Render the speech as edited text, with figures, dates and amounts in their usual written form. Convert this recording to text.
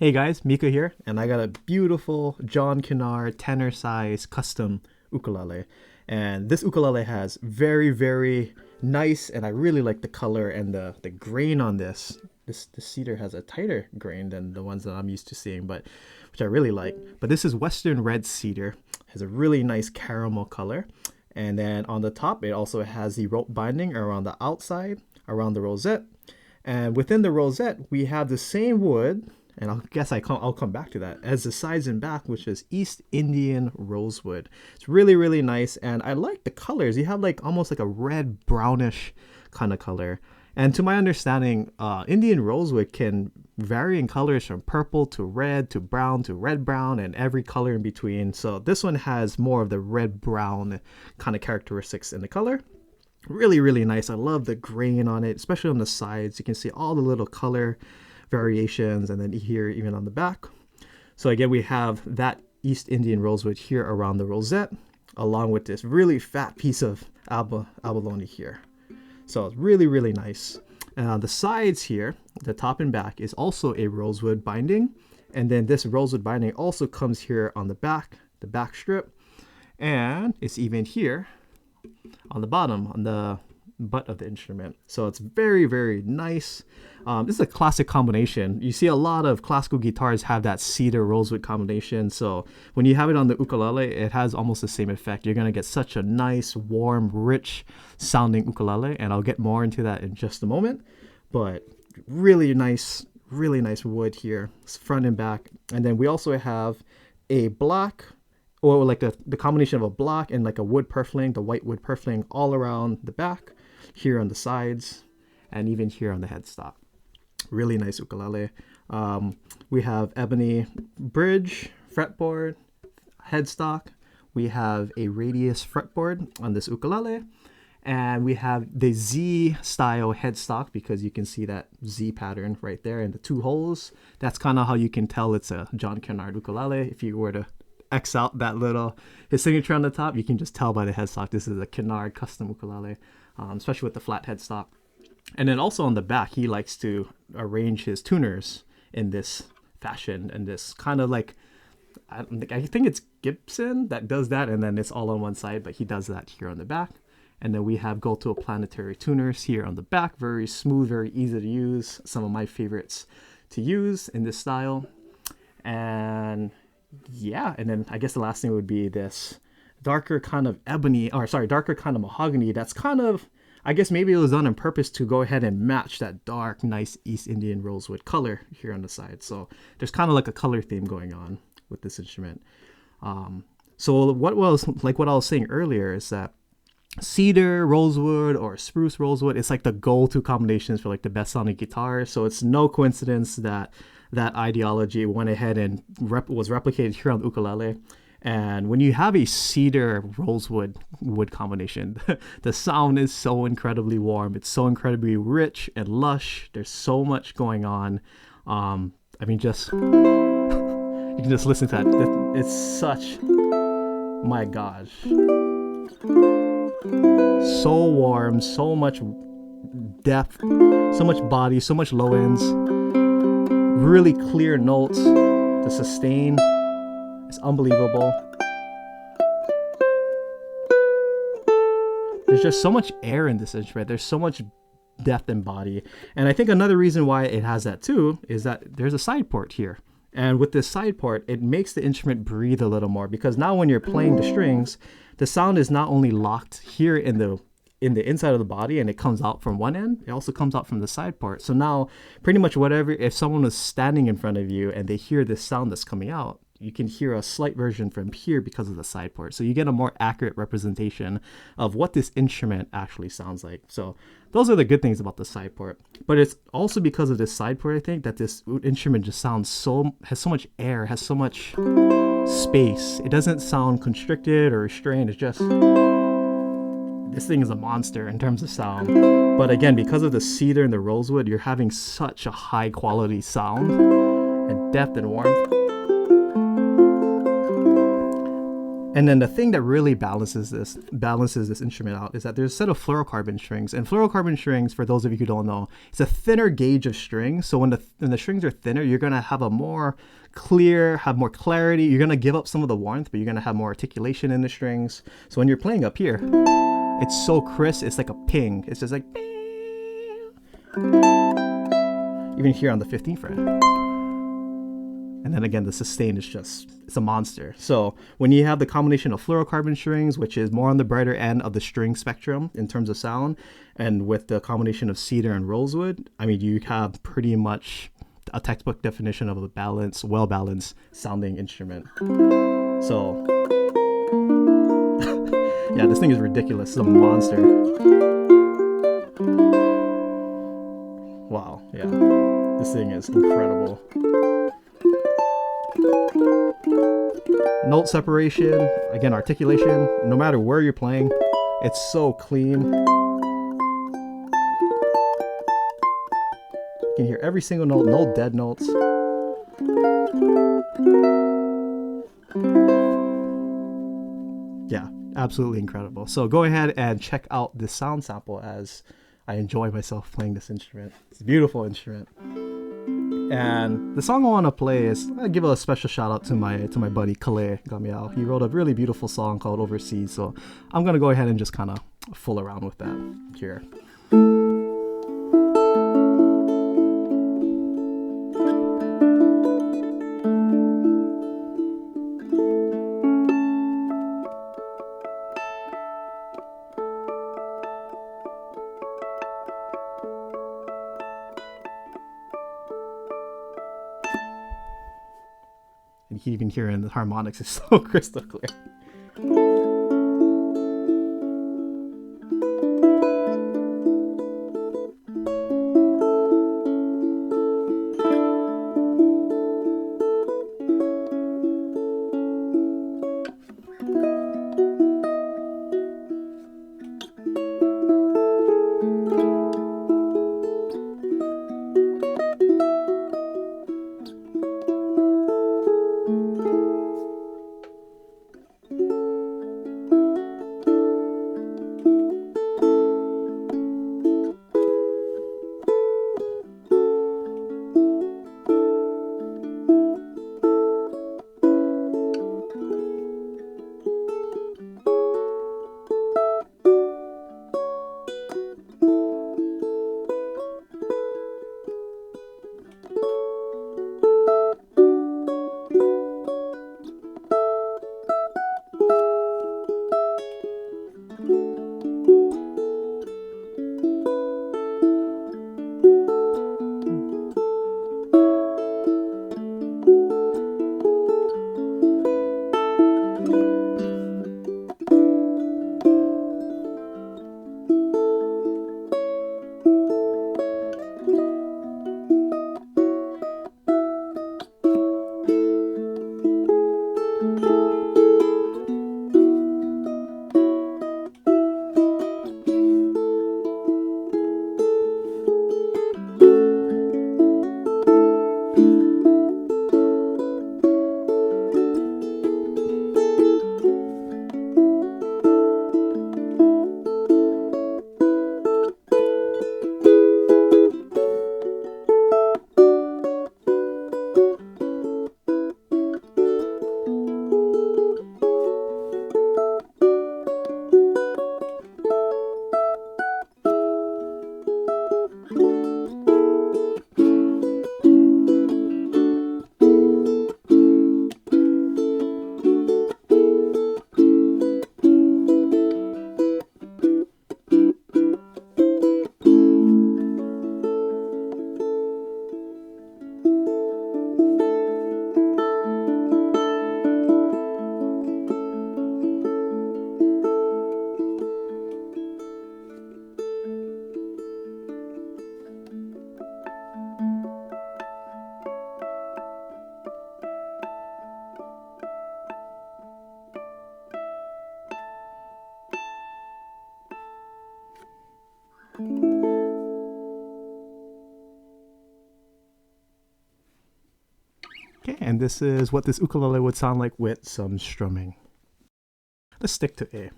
Hey guys, Mika here, and I got a beautiful John Kinnard tenor size custom ukulele. And this ukulele has very nice, and I really like the color and the grain on this. This cedar has a tighter grain than the ones that I'm used to seeing, but which I really like. But this is Western red cedar, has a really nice caramel color. And then on the top, it also has the rope binding around the outside, around the rosette. And within the rosette, we have the same wood, and I'll come back to that, as the sides and back, which is East Indian rosewood. It's really nice, and I like the colors. You have like almost like a red brownish kind of color. And to my understanding, Indian rosewood can vary in colors from purple to red to red brown and every color in between. So this one has more of the red brown kind of characteristics in the color. Really nice. I love the grain on it, especially on the sides. You can see all the little color variations, and then here even on the back. So again, we have that East Indian rosewood here around the rosette, along with this really fat piece of abalone here. So it's really nice. And on the sides here, the top and back is also a rosewood binding, and then this rosewood binding also comes here on the back strip, and it's even here on the bottom, on the butt of the instrument. So it's very nice. This is a classic combination. You see a lot of classical guitars have that cedar rosewood combination. So when you have it on the ukulele, it has almost the same effect. You're gonna get such a nice, warm, rich sounding ukulele, and I'll get more into that in just a moment. But really nice wood here, front and back. And then we also have a black, or like the combination of a black and like a wood purfling, the white wood purfling all around the back, here on the sides, and even here on the headstock. Really nice ukulele. We have ebony bridge, fretboard, headstock. We have a radius fretboard on this ukulele. And we have the Z style headstock, because you can see that Z pattern right there in the two holes. That's kind of how you can tell it's a John Kinnard ukulele. If you were to X out that little, his signature on the top, you can just tell by the headstock this is a Kinnard custom ukulele, especially with the flat headstock. And then also on the back, he likes to arrange his tuners in this fashion, and this kind of like, I think it's Gibson that does that, and then it's all on one side, but he does that here on the back. And then we have Go to a Planetary tuners here on the back, very smooth, very easy to use. Some of my favorites to use in this style. And yeah, and then I guess the last thing would be this darker kind of darker kind of mahogany. That's kind of, I guess maybe it was done on purpose to go ahead and match that dark, nice East Indian rosewood color here on the side. So there's kind of like a color theme going on with this instrument. So what I was saying earlier is that cedar rosewood or spruce rosewood, it's like the go-to combinations for like the best sounding guitars. So it's no coincidence that that ideology went ahead and was replicated here on the ukulele. And when you have a cedar rosewood wood combination, the sound is so incredibly warm. It's so incredibly rich and lush. There's so much going on. I mean, just you can just listen to that. It's such, my gosh, so warm, so much depth, so much body, so much low ends, really clear notes. The sustain is unbelievable. There's just so much air in this instrument. There's so much depth and body. And I think another reason why it has that too is that there's a side port here. And with this side port, it makes the instrument breathe a little more, because now when you're playing the strings, the sound is not only locked here in the inside of the body and it comes out from one end, it also comes out from the side port. So now pretty much whatever, if someone was standing in front of you and they hear this sound that's coming out, you can hear a slight version from here because of the side port. So you get a more accurate representation of what this instrument actually sounds like. So those are the good things about the side port. But it's also because of this side port, I think, that this instrument just has so much air, has so much space. It doesn't sound constricted or restrained. It's just, this thing is a monster in terms of sound. But again, because of the cedar and the rosewood, you're having such a high quality sound and depth and warmth. And then the thing that really balances this instrument out is that there's a set of fluorocarbon strings. And fluorocarbon strings, for those of you who don't know, it's a thinner gauge of strings. So when the strings are thinner, you're gonna have a more clear, have more clarity. You're gonna give up some of the warmth, but you're gonna have more articulation in the strings. So when you're playing up here, it's so crisp. It's like a ping. It's just like even here on the 15th fret. And then again, the sustain is just, it's a monster. So when you have the combination of fluorocarbon strings, which is more on the brighter end of the string spectrum in terms of sound, and with the combination of cedar and rosewood, I mean, you have pretty much a textbook definition of a balanced, well-balanced sounding instrument. So yeah, this thing is ridiculous. It's a monster. Wow, yeah. This thing is incredible. Note separation, again, articulation, no matter where you're playing, it's so clean. You can hear every single note, no dead notes. Yeah, absolutely incredible. So go ahead and check out this sound sample as I enjoy myself playing this instrument. It's a beautiful instrument. And the song I want to play is, I give a special shout out to my buddy Kale Gamiao. He wrote a really beautiful song called Overseas, so I'm gonna go ahead and just kind of fool around with that here. And you can even hear in the harmonics is so crystal clear. Okay, and this is what this ukulele would sound like with some strumming. let's stick to A.